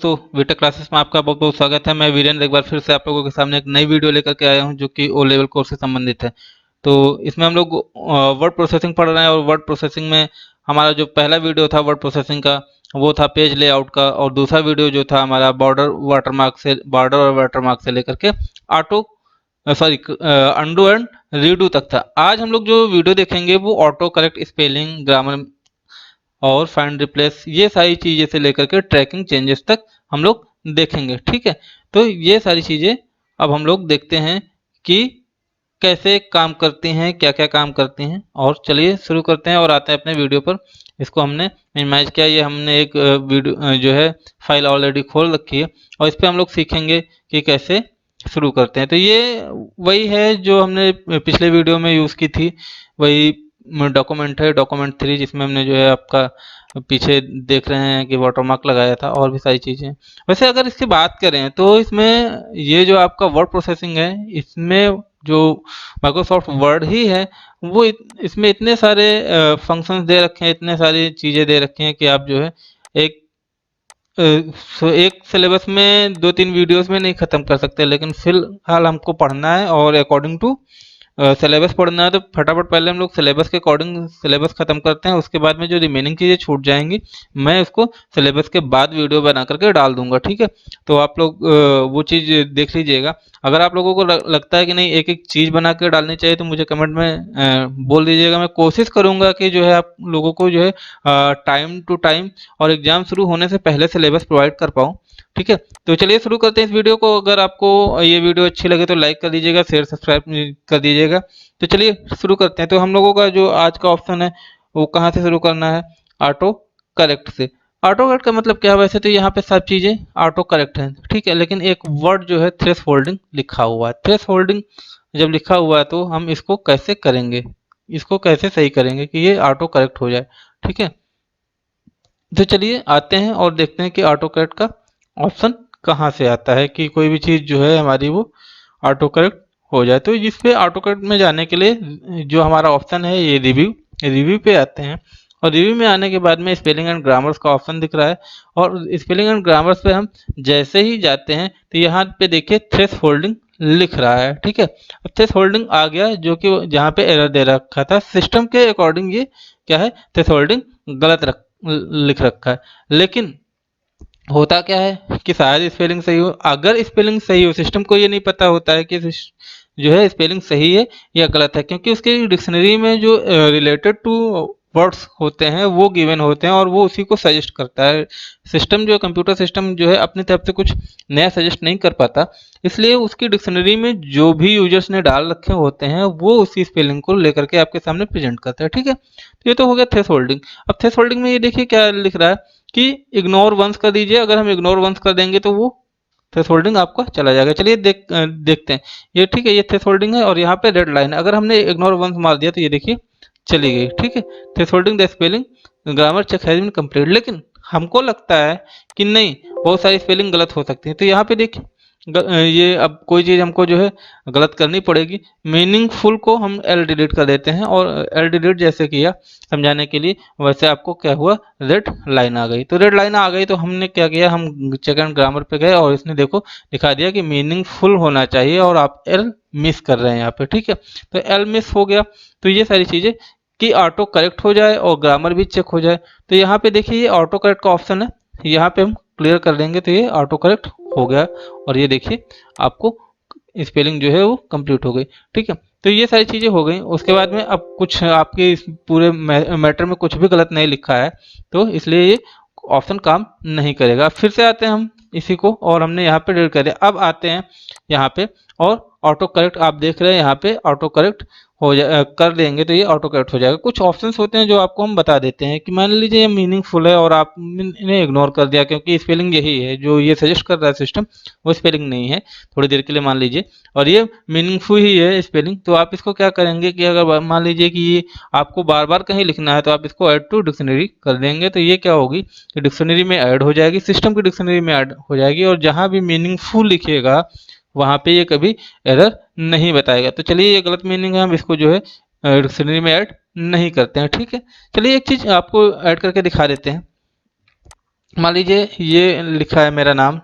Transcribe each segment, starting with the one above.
दोस्तों, Vtech classes में आपका बहुत बहुत स्वागत है। मैं वीरेंद्र एक बार फिर से आप लोगों के सामने एक नई वीडियो लेकर के आया हूं जो कि ओ लेवल कोर्स से संबंधित है। तो इसमें हम लोग वर्ड प्रोसेसिंग पढ़ रहे हैं और वर्ड प्रोसेसिंग में हमारा जो पहला वीडियो था वर्ड प्रोसेसिंग का वो था पेज लेआउट का, और दूसरा वीडियो जो था हमारा बॉर्डर और वाटरमार्क से लेकर के ऑटो अंडू एंड रीडू तक था। आज हम लोग जो वीडियो देखेंगे वो ऑटो करेक्ट स्पेलिंग, ग्रामर और फाइंड रिप्लेस, ये सारी चीज़ें से लेकर के ट्रैकिंग चेंजेस तक हम लोग देखेंगे। ठीक है, तो ये सारी चीज़ें अब हम लोग देखते हैं कि कैसे काम करती हैं, क्या क्या काम करती हैं। और चलिए शुरू करते हैं और आते हैं अपने वीडियो पर। इसको हमने मिनिमाइज किया, ये हमने एक वीडियो जो है फाइल ऑलरेडी खोल रखी है और इस पर हम लोग सीखेंगे कि कैसे शुरू करते हैं। तो ये वही है जो हमने पिछले वीडियो में यूज़ की थी, वही डॉक्यूमेंट है, डॉक्यूमेंट 3, जिसमें हमने जो है आपका पीछे देख रहे हैं कि वाटरमार्क लगाया था और भी सारी चीज़ें। वैसे अगर इसकी बात करें तो इसमें ये जो आपका वर्ड प्रोसेसिंग है, इसमें जो माइक्रोसॉफ्ट वर्ड ही है वो इसमें इतने सारे फंक्शंस दे रखे हैं, इतने सारी चीज़ें दे रखी हैं कि आप जो है एक एक सिलेबस में 2-3 वीडियोस में नहीं ख़त्म कर सकते। लेकिन फिलहाल हमको पढ़ना है और अकॉर्डिंग टू सिलेबस पढ़ना है, तो फटाफट पहले हम लोग सिलेबस के अकॉर्डिंग सिलेबस खत्म करते हैं। उसके बाद में जो रिमेनिंग चीज़ें छूट जाएंगी मैं उसको सिलेबस के बाद वीडियो बना करके डाल दूंगा। ठीक है, तो आप लोग वो चीज़ देख लीजिएगा। अगर आप लोगों को लगता है कि नहीं एक एक चीज़ बना के डालनी चाहिए तो मुझे कमेंट में बोल दीजिएगा। मैं कोशिश करूँगा कि जो है आप लोगों को जो है टाइम टू टाइम और एग्ज़ाम शुरू होने से पहले सिलेबस प्रोवाइड कर पाऊँ। ठीक है, तो चलिए शुरू करते हैं इस वीडियो को। अगर आपको ये वीडियो अच्छी लगे तो लाइक कर दीजिएगा, शेयर सब्सक्राइब कर दीजिएगा। तो चलिए शुरू करते हैं। तो हम लोगों का जो आज का ऑप्शन है वो कहाँ से शुरू करना है? ऑटो करेक्ट से। ऑटो करेक्ट का मतलब क्या है? वैसे तो यहाँ पे सब चीज़ें ऑटो करेक्ट हैं, ठीक है, लेकिन एक वर्ड जो है थ्रेश होल्डिंग लिखा हुआ है। थ्रेश होल्डिंग जब लिखा हुआ है तो हम इसको कैसे करेंगे, इसको कैसे सही करेंगे कि ये ऑटो करेक्ट हो जाए। ठीक है, तो चलिए आते हैं और देखते हैं कि ऑटो करेक्ट का ऑप्शन कहाँ से आता है कि कोई भी चीज़ जो है हमारी वो ऑटो करेक्ट हो जाए। तो इस पे ऑटो करेक्ट में जाने के लिए जो हमारा ऑप्शन है ये रिव्यू पे आते हैं। और रिव्यू में आने के बाद में स्पेलिंग एंड ग्रामर्स का ऑप्शन दिख रहा है, और स्पेलिंग एंड ग्रामर्स पे हम जैसे ही जाते हैं तो यहाँ पे देखिए थ्रेश होल्डिंग लिख रहा है। ठीक है, अब थ्रेश होल्डिंग आ गया जो कि जहाँ पे एरर दे रखा था सिस्टम के अकॉर्डिंग, ये क्या है, थ्रेश होल्डिंग गलत लिख रखा है। लेकिन होता क्या है कि शायद स्पेलिंग सही हो। अगर स्पेलिंग सही हो, सिस्टम को ये नहीं पता होता है कि जो है स्पेलिंग सही है या गलत है, क्योंकि उसके डिक्शनरी में जो रिलेटेड टू वर्ड्स होते हैं वो गिवन होते हैं और वो उसी को सजेस्ट करता है। सिस्टम जो कंप्यूटर सिस्टम जो है अपनी तरफ से कुछ नया सजेस्ट नहीं कर पाता, इसलिए उसकी डिक्शनरी में जो भी यूजर्स ने डाल रखे होते हैं वो उसी स्पेलिंग को लेकर के आपके सामने प्रेजेंट करता है। ठीक है, तो ये तो हो गया थ्रेश होल्डिंग। अब थ्रेश होल्डिंग में ये देखिए क्या लिख रहा है कि इग्नोर वंस कर दीजिए। अगर हम इग्नोर वंस कर देंगे तो वो थ्रेशोल्डिंग आपका चला जाएगा। चलिए देखते हैं। ये ठीक है, ये थ्रेशोल्डिंग है और यहाँ पे रेड लाइन है। अगर हमने इग्नोर वंस मार दिया तो ये देखिए चली गई। ठीक है, thresholding the spelling grammar check has been complete. लेकिन हमको लगता है कि नहीं, बहुत सारी स्पेलिंग गलत हो सकती है। तो यहाँ पे देखिए ये अब कोई चीज़ हमको जो है गलत करनी पड़ेगी। मीनिंगफुल को हम एल डिलीट कर देते हैं, और एल डिलीट जैसे किया समझाने के लिए, वैसे आपको क्या हुआ, रेड लाइन आ गई। तो रेड लाइन आ गई तो हमने क्या किया, हम चेक एंड ग्रामर पे गए और इसने देखो दिखा दिया कि मीनिंगफुल होना चाहिए और आप एल मिस कर रहे हैं यहाँ पे। ठीक है, तो एल मिस हो गया। तो ये सारी चीज़ें कि ऑटो करेक्ट हो जाए और ग्रामर भी चेक हो जाए। तो यहाँ पे देखिए ये ऑटो करेक्ट का ऑप्शन है, यहाँ पे हम क्लियर कर देंगे तो ये ऑटो करेक्ट हो गया। और ये देखिए आपको स्पेलिंग जो है वो कंप्लीट हो गई। ठीक है, तो ये सारी चीज़ें हो गई। उसके बाद में अब कुछ आपके इस पूरे मैटर में कुछ भी गलत नहीं लिखा है, तो इसलिए ये ऑप्शन काम नहीं करेगा। फिर से आते हैं हम इसी को, और हमने यहाँ पे डिलीट कर दिया। अब आते हैं यहाँ पे और ऑटो करेक्ट आप देख रहे हैं यहाँ पे ऑटो करेक्ट हो जा कर देंगे तो ये ऑटो करेक्ट हो जाएगा। कुछ ऑप्शंस होते हैं जो आपको हम बता देते हैं कि मान लीजिए ये मीनिंगफुल है और आप इन्हें इग्नोर कर दिया क्योंकि स्पेलिंग यही है जो ये सजेस्ट कर रहा है सिस्टम, वो स्पेलिंग नहीं है थोड़ी देर के लिए मान लीजिए, और ये मीनिंगफुल ही है स्पेलिंग। तो आप इसको क्या करेंगे कि अगर मान लीजिए कि ये आपको बार बार कहीं लिखना है तो आप इसको ऐड टू डिक्शनरी कर देंगे। तो ये क्या होगी कि डिक्शनरी में ऐड हो जाएगी, सिस्टम की डिक्शनरी में ऐड हो जाएगी, और जहाँ भी मीनिंगफुल लिखिएगा वहाँ पे ये कभी एरर नहीं बताएगा। तो चलिए ये गलत मीनिंग है, हम इसको जो है डिक्शनरी में ऐड नहीं करते हैं। ठीक है, चलिए एक चीज़ आपको ऐड करके दिखा देते हैं। मान लीजिए ये लिखा है मेरा नाम,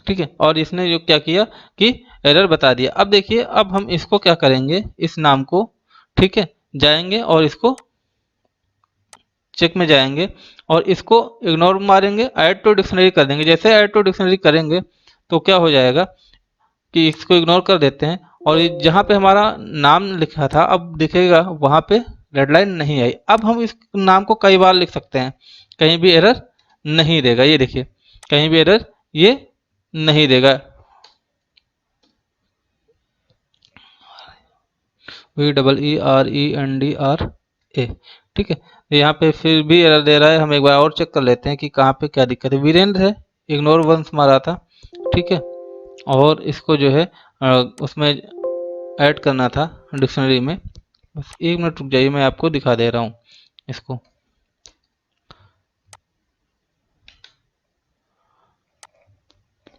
ठीक है, और इसने जो क्या किया कि एरर बता दिया। अब देखिए, अब हम इसको क्या करेंगे, इस नाम को, ठीक है, जाएंगे और इसको चेक में जाएंगे और इसको इग्नोर मारेंगे, ऐड टू डिक्शनरी कर देंगे। जैसे ऐड टू डिक्शनरी करेंगे तो क्या हो जाएगा कि इसको इग्नोर कर देते हैं, और जहाँ पे हमारा नाम लिखा था अब दिखेगा वहाँ पे रेड लाइन नहीं आई। अब हम इस नाम को कई बार लिख सकते हैं, कहीं भी एरर नहीं देगा। ये देखिए, कहीं भी एरर ये नहीं देगा। VEERENDRA, ठीक है, तो यहाँ पे फिर भी एरर दे रहा है। हम एक बार और चेक कर लेते हैं कि कहाँ पे क्या दिक्कत है। वीरेंद्र है, इग्नोर वंस मारा था, ठीक है, और इसको जो है उसमें ऐड करना था डिक्शनरी में। बस 1 मिनट रुक जाइए, मैं आपको दिखा दे रहा हूँ इसको।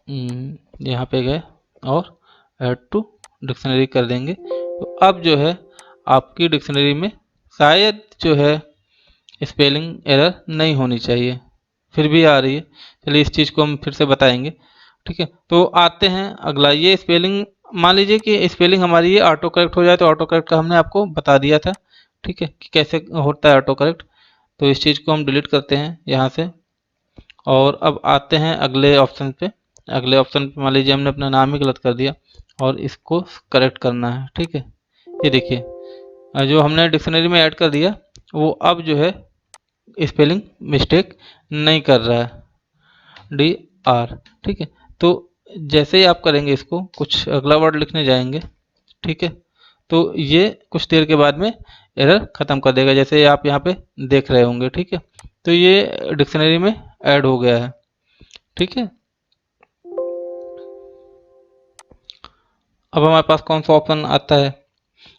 यहाँ पे गए और ऐड टू डिक्शनरी कर देंगे, तो अब जो है आपकी डिक्शनरी में शायद जो है स्पेलिंग एरर नहीं होनी चाहिए, फिर भी आ रही है। चलिए इस चीज़ को हम फिर से बताएंगे, ठीक है। तो आते हैं अगला, ये स्पेलिंग, मान लीजिए कि स्पेलिंग हमारी ये ऑटो करेक्ट हो जाए, तो ऑटो करेक्ट का हमने आपको बता दिया था, ठीक है, कि कैसे होता है ऑटो करेक्ट। तो इस चीज़ को हम डिलीट करते हैं यहाँ से, और अब आते हैं अगले ऑप्शन पे। अगले ऑप्शन पे मान लीजिए हमने अपना नाम ही गलत कर दिया और इसको करेक्ट करना है, ठीक है। ये देखिए, जो हमने डिक्शनरी में ऐड कर दिया वो अब जो है स्पेलिंग मिस्टेक नहीं कर रहा है, DR, ठीक है। तो जैसे ही आप करेंगे इसको, कुछ अगला वर्ड लिखने जाएंगे, ठीक है, तो ये कुछ देर के बाद में एरर ख़त्म कर देगा, जैसे आप यहाँ पे देख रहे होंगे, ठीक है। तो ये डिक्शनरी में ऐड हो गया है, ठीक है। अब हमारे पास कौन सा ऑप्शन आता है,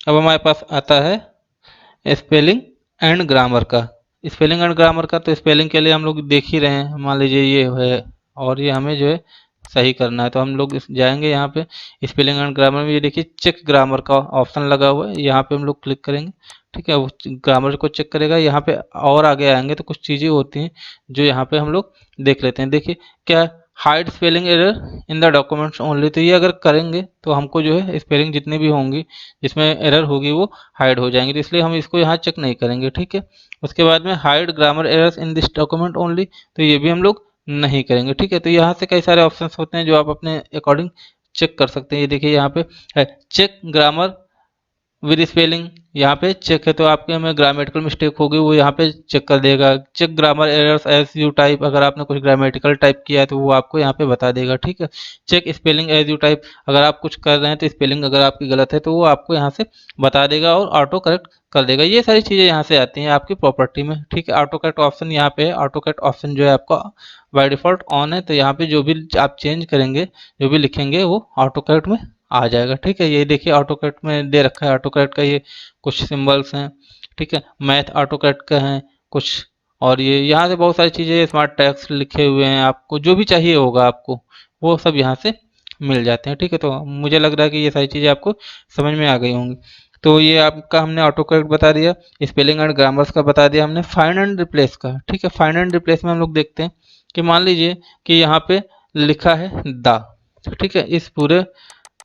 अब हमारे पास आता है स्पेलिंग एंड ग्रामर का। स्पेलिंग एंड ग्रामर का, तो स्पेलिंग के लिए हम लोग देख ही रहे हैं, मान लीजिए ये है, और ये हमें जो है सही करना है। तो हम लोग जाएंगे यहाँ पे स्पेलिंग एंड ग्रामर में, ये देखिए चेक ग्रामर का ऑप्शन लगा हुआ है, यहाँ पे हम लोग क्लिक करेंगे, ठीक है, वो ग्रामर को चेक करेगा। यहाँ पे और आगे आएंगे तो कुछ चीज़ें होती हैं जो यहाँ पे हम लोग देख लेते हैं। देखिए क्या, hide spelling error in the documents only, तो ये अगर करेंगे तो हमको जो है स्पेलिंग जितनी भी होंगी जिसमें एरर होगी वो हाइड हो जाएंगी, तो इसलिए हम इसको यहाँ चेक नहीं करेंगे, ठीक है। उसके बाद में hide grammar errors in this document only, तो ये भी हम लोग नहीं करेंगे, ठीक है। तो यहाँ से कई सारे ऑप्शंस होते हैं जो आप अपने अकॉर्डिंग चेक कर सकते हैं। ये देखिए यहाँ पे है चेक ग्रामर विद स्पेलिंग, यहाँ पे चेक है, तो आपके में ग्रामेटिकल मिस्टेक होगी वो यहाँ पे चेक कर देगा। Check grammar errors as you type, अगर आपने कुछ ग्रामेटिकल टाइप किया है तो वो आपको यहाँ पे बता देगा, ठीक है। Check spelling as you type, अगर आप कुछ कर रहे हैं तो स्पेलिंग अगर आपकी गलत है तो वो आपको यहाँ से बता देगा और ऑटो करेक्ट कर देगा। ये सारी चीज़ें यहाँ से आती हैं आपकी प्रॉपर्टी में, ठीक है। ऑटो करेक्ट ऑप्शन यहाँ पे है, ऑटो करेक्ट ऑप्शन जो है आपका बाय डिफ़ॉल्ट ऑन है, तो यहाँ पे जो भी आप चेंज करेंगे, जो भी लिखेंगे वो ऑटो करेक्ट में आ जाएगा, ठीक है। ये देखिए ऑटो करेक्ट में दे रखा है, ऑटो करेक्ट का ये कुछ सिंबल्स हैं, ठीक है। मैथ ऑटो करेक्ट का है कुछ, और ये यहाँ से बहुत सारी चीज़ें, स्मार्ट टैक्स लिखे हुए हैं, आपको जो भी चाहिए होगा आपको वो सब यहाँ से मिल जाते हैं, ठीक है। तो मुझे लग रहा है कि ये सारी चीज़ें आपको समझ में आ गई होंगी। तो ये आपका हमने ऑटो करेक्ट बता दिया, स्पेलिंग एंड ग्रामर्स का बता दिया हमने। फाइंड एंड रिप्लेस का, ठीक है। फाइंड एंड रिप्लेस में हम लोग देखते हैं कि मान लीजिए कि यहाँ पे लिखा है द, ठीक है, इस पूरे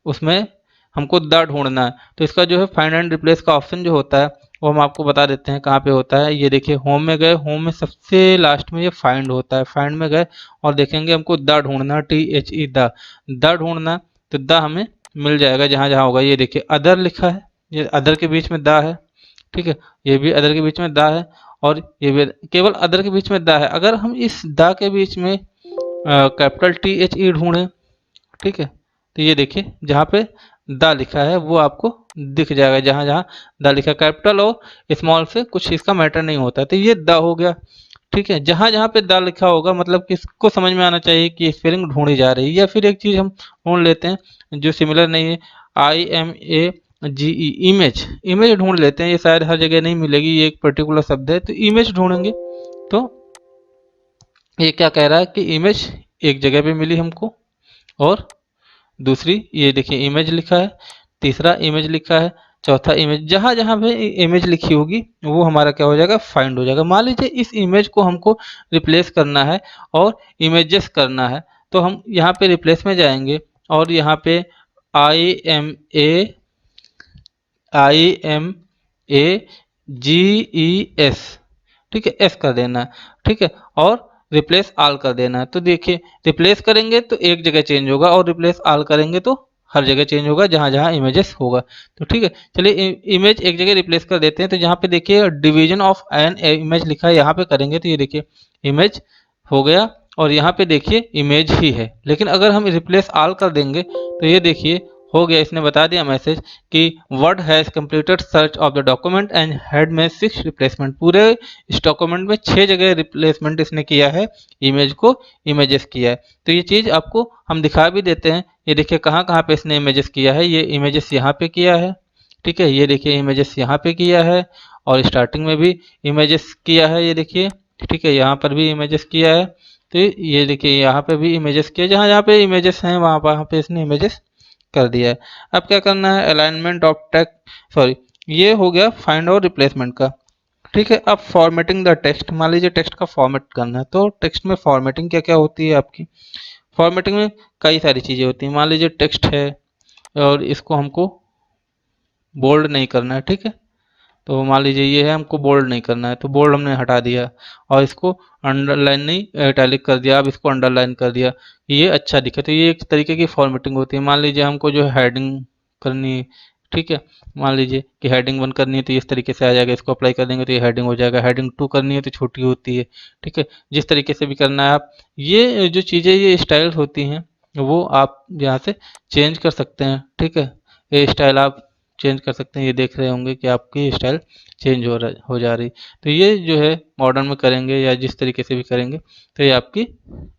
उसमें हमको द ढूंढना है, तो इसका जो है फाइंड एंड रिप्लेस का ऑप्शन जो होता है वो हम आपको बता देते हैं कहाँ पे होता है। ये देखिए होम में गए, होम में सबसे लास्ट में ये फाइंड होता है, फाइंड में गए और देखेंगे हमको द ढूंढना, THE द ढूंढना, तो द हमें मिल जाएगा जहाँ जहाँ होगा। ये देखिए अदर लिखा है, ये अदर के बीच में द है, ठीक है, ये भी अदर के बीच में द है, और ये भी केवल अदर के बीच में द है। अगर हम इस द के बीच में कैपिटल THE ढूंढें, ठीक है, तो ये देखिए जहाँ पे द लिखा है वो आपको दिख जाएगा, जहाँ जहाँ द लिखा है कैपिटल और स्मॉल से कुछ इसका मैटर नहीं होता है, तो ये द हो गया, ठीक है। जहाँ जहाँ पे द लिखा होगा मतलब किसको समझ में आना चाहिए कि स्पेलिंग ढूंढी जा रही है। या फिर एक चीज़ हम ढूंढ लेते हैं जो सिमिलर नहीं है, IMAGE, इमेज, इमेज ढूंढ लेते हैं, ये शायद हर जगह नहीं मिलेगी, ये एक पर्टिकुलर शब्द है, तो इमेज ढूंढेंगे। तो ये क्या कह रहा है कि इमेज एक जगह पे मिली हमको, और दूसरी ये देखिए इमेज लिखा है, तीसरा इमेज लिखा है, चौथा इमेज, जहाँ जहाँ पे इमेज लिखी होगी वो हमारा क्या हो जाएगा, फाइंड हो जाएगा। मान लीजिए इस इमेज को हमको रिप्लेस करना है और इमेजेस करना है, तो हम यहाँ पे रिप्लेस में जाएंगे और यहाँ पे IMAGES, ठीक है, एस कर देना है, ठीक है, और रिप्लेस आल कर देना है। तो देखिए रिप्लेस करेंगे तो एक जगह चेंज होगा और रिप्लेस आल करेंगे तो हर जगह चेंज होगा जहाँ जहाँ इमेजेस होगा। तो ठीक है, चलिए इमेज एक जगह रिप्लेस कर देते हैं। तो यहाँ पे देखिए डिवीजन ऑफ एन इमेज लिखा है, यहाँ पे करेंगे तो ये देखिए इमेज हो गया और यहाँ पे देखिए इमेज ही है। लेकिन अगर हम रिप्लेस आल कर देंगे तो ये देखिए हो गया, इसने बता दिया मैसेज कि word has completed search of the document and had में 6 रिप्लेसमेंट। पूरे इस डॉक्यूमेंट में 6 जगह रिप्लेसमेंट इसने किया है, इमेज को इमेजेस किया है। तो ये चीज़ आपको हम दिखा भी देते हैं। ये देखिए कहाँ कहाँ पे इसने इमेजेस किया है, ये इमेजेस यहाँ पे किया है, ठीक है, ये देखिए इमेजेस यहाँ पे किया है और स्टार्टिंग में भी इमेजेस किया है, ये देखिए, ठीक है, यहाँ पर भी इमेजेस किया है। तो ये देखिए यहाँ पे भी इमेजेस किया, जहाँ जहाँ पे इमेजेस हैं वहाँ पे इसने इमेजेस कर दिया है। अब क्या करना है, अलाइनमेंट ऑफ टेक्स्ट, सॉरी, ये हो गया फाइंड और रिप्लेसमेंट का, ठीक है। अब फॉर्मेटिंग द टेक्स्ट, मान लीजिए टेक्स्ट का फॉर्मेट करना है, तो टेक्स्ट में फॉर्मेटिंग क्या क्या होती है आपकी। फॉर्मेटिंग में कई सारी चीज़ें होती हैं। मान लीजिए टेक्स्ट है और इसको हमको बोल्ड नहीं करना है, ठीक है, तो मान लीजिए ये है, हमको बोल्ड नहीं करना है, तो बोल्ड हमने हटा दिया और इसको अंडरलाइन नहीं इटैलिक कर दिया, अब इसको अंडरलाइन कर दिया, ये अच्छा दिखे। तो ये एक तरीके की फॉर्मेटिंग होती है। मान लीजिए हमको जो है हेडिंग करनी है, ठीक है, मान लीजिए कि हेडिंग 1 करनी है तो इस तरीके से आ जाएगा, इसको अप्लाई कर देंगे तो ये हेडिंग हो जाएगा। हेडिंग 2 करनी है तो छोटी होती है, ठीक है, जिस तरीके से भी करना है आप, ये जो चीज़ें ये स्टाइल्स होती हैं वो आप यहाँ से चेंज कर सकते हैं, ठीक है, ये स्टाइल आप चेंज कर सकते हैं। ये देख रहे होंगे कि आपकी स्टाइल चेंज हो जा रही। तो ये जो है मॉडर्न में करेंगे या जिस तरीके से भी करेंगे तो ये आपकी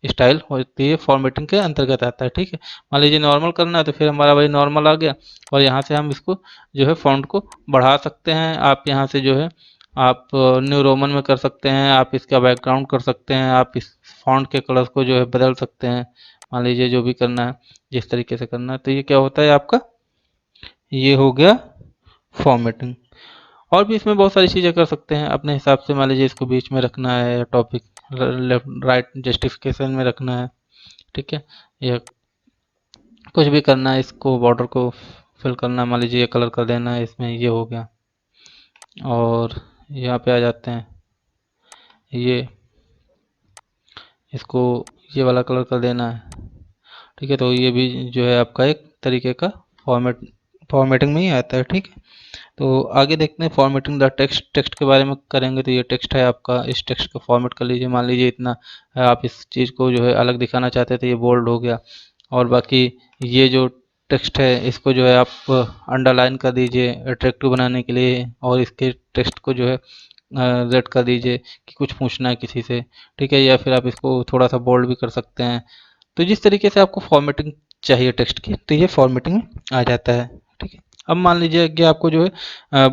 स्टाइल होती है, फॉर्मेटिंग के अंतर्गत आता है, ठीक है। मान लीजिए नॉर्मल करना है तो फिर हमारा भाई नॉर्मल आ गया और यहाँ से हम इसको जो है फ़ॉन्ट को बढ़ा सकते हैं। आप यहाँ से जो है आप न्यू रोमन में कर सकते हैं, आप इसका बैकग्राउंड कर सकते हैं, आप इस फ़ॉन्ट के कलर्स को जो है बदल सकते हैं। मान लीजिए जो भी करना है, जिस तरीके से करना है। तो ये क्या होता है आपका, ये हो गया फॉर्मेटिंग। और भी इसमें बहुत सारी चीज़ें कर सकते हैं अपने हिसाब से। मान लीजिए इसको बीच में रखना है, टॉपिक लेफ्ट राइट जस्टिफिकेशन में रखना है, ठीक है, या कुछ भी करना है, इसको बॉर्डर को फिल करना है, मान लीजिए ये कलर कर देना है इसमें, ये हो गया। और यहाँ पे आ जाते हैं, ये इसको ये वाला कलर कर देना है, ठीक है। तो ये भी जो है आपका एक तरीके का फॉर्मेटिंग में ही आता है, ठीक है। तो आगे देखते हैं फॉर्मेटिंग द टेक्स्ट। टेक्स्ट के बारे में करेंगे तो ये टेक्स्ट है आपका, इस टेक्स्ट को फॉर्मेट कर लीजिए। मान लीजिए इतना है, आप इस चीज़ को जो है अलग दिखाना चाहते हैं तो ये बोल्ड हो गया। और बाकी ये जो टेक्स्ट है इसको जो है आप अंडरलाइन कर दीजिए अट्रैक्टिव बनाने के लिए, और इसके टेक्स्ट को जो है रेड कर दीजिए कि कुछ पूछना है किसी से, ठीक है, या फिर आप इसको थोड़ा सा बोल्ड भी कर सकते हैं। तो जिस तरीके से आपको फॉर्मेटिंग चाहिए टेक्स्ट की, तो ये फॉर्मेटिंग में आ जाता है, ठीक है। अब मान लीजिए कि आपको जो है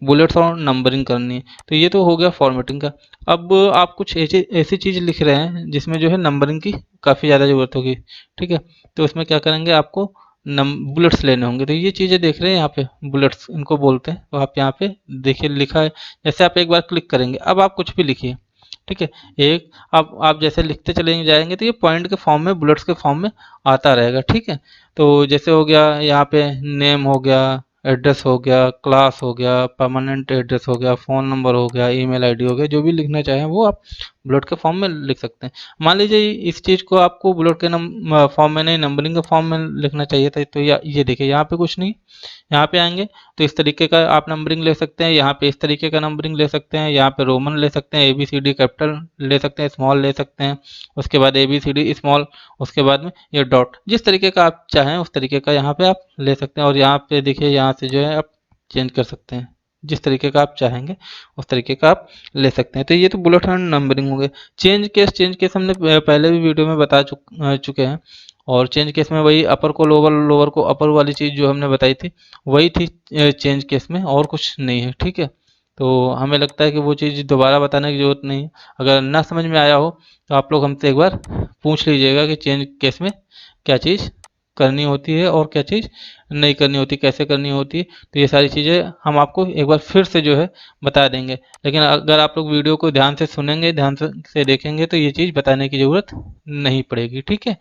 बुलेट्स और नंबरिंग करनी है, तो ये तो हो गया फॉर्मेटिंग का। अब आप कुछ ऐसी ऐसी चीज़ लिख रहे हैं जिसमें जो है नंबरिंग की काफ़ी ज़्यादा ज़रूरत होगी, ठीक है, तो उसमें क्या करेंगे, आपको बुलेट्स लेने होंगे। तो ये चीज़ें देख रहे हैं यहाँ पे, बुलेट्स इनको बोलते हैं। तो आप यहाँ पे देखिए लिखा है, जैसे आप एक बार क्लिक करेंगे, अब आप कुछ भी लिखिए, ठीक है, एक आप जैसे लिखते चले जाएंगे तो ये पॉइंट के फॉर्म में, बुलेट्स के फॉर्म में आता रहेगा, ठीक है। तो जैसे हो गया यहाँ पे नेम हो गया, एड्रेस हो गया, क्लास हो गया, परमानेंट एड्रेस हो गया, फ़ोन नंबर हो गया, ईमेल आईडी हो गया, जो भी लिखना चाहें वो आप बुलेट के फॉर्म में लिख सकते हैं। मान लीजिए इस चीज़ को आपको बुलेट के फॉर्म में नहीं, नंबरिंग के फॉर्म में लिखना चाहिए था, तो ये देखिए यहाँ पे कुछ नहीं, यहाँ पे आएंगे तो इस तरीके का आप नंबरिंग ले सकते हैं, यहाँ पे इस तरीके का नंबरिंग ले सकते हैं, यहाँ पे रोमन ले सकते हैं, ABCD कैपिटल ले सकते हैं, स्मॉल ले सकते हैं, उसके बाद ABCD स्मॉल, उसके बाद में ये डॉट, जिस तरीके का आप चाहें उस तरीके का यहाँ पे आप ले सकते हैं। और यहाँ पे देखिए यहाँ से जो है आप चेंज कर सकते हैं, जिस तरीके का आप चाहेंगे उस तरीके का आप ले सकते हैं। तो ये तो बुलेट एंड नंबरिंग हो गए। चेंज केस हमने पहले भी वीडियो में बता चुके हैं। और चेंज केस में वही अपर को लोअर, लोअर को अपर वाली चीज़ जो हमने बताई थी वही थी चेंज केस में, और कुछ नहीं है, ठीक है। तो हमें लगता है कि वो चीज़ दोबारा बताने की ज़रूरत नहीं है। अगर ना समझ में आया हो तो आप लोग हमसे एक बार पूछ लीजिएगा कि चेंज केस में क्या चीज़ करनी होती है और क्या चीज़ नहीं करनी होती, कैसे करनी होती है। तो ये सारी चीज़ें हम आपको एक बार फिर से जो है बता देंगे। लेकिन अगर आप लोग वीडियो को ध्यान से सुनेंगे, ध्यान से देखेंगे तो ये चीज़ बताने की ज़रूरत नहीं पड़ेगी, ठीक है।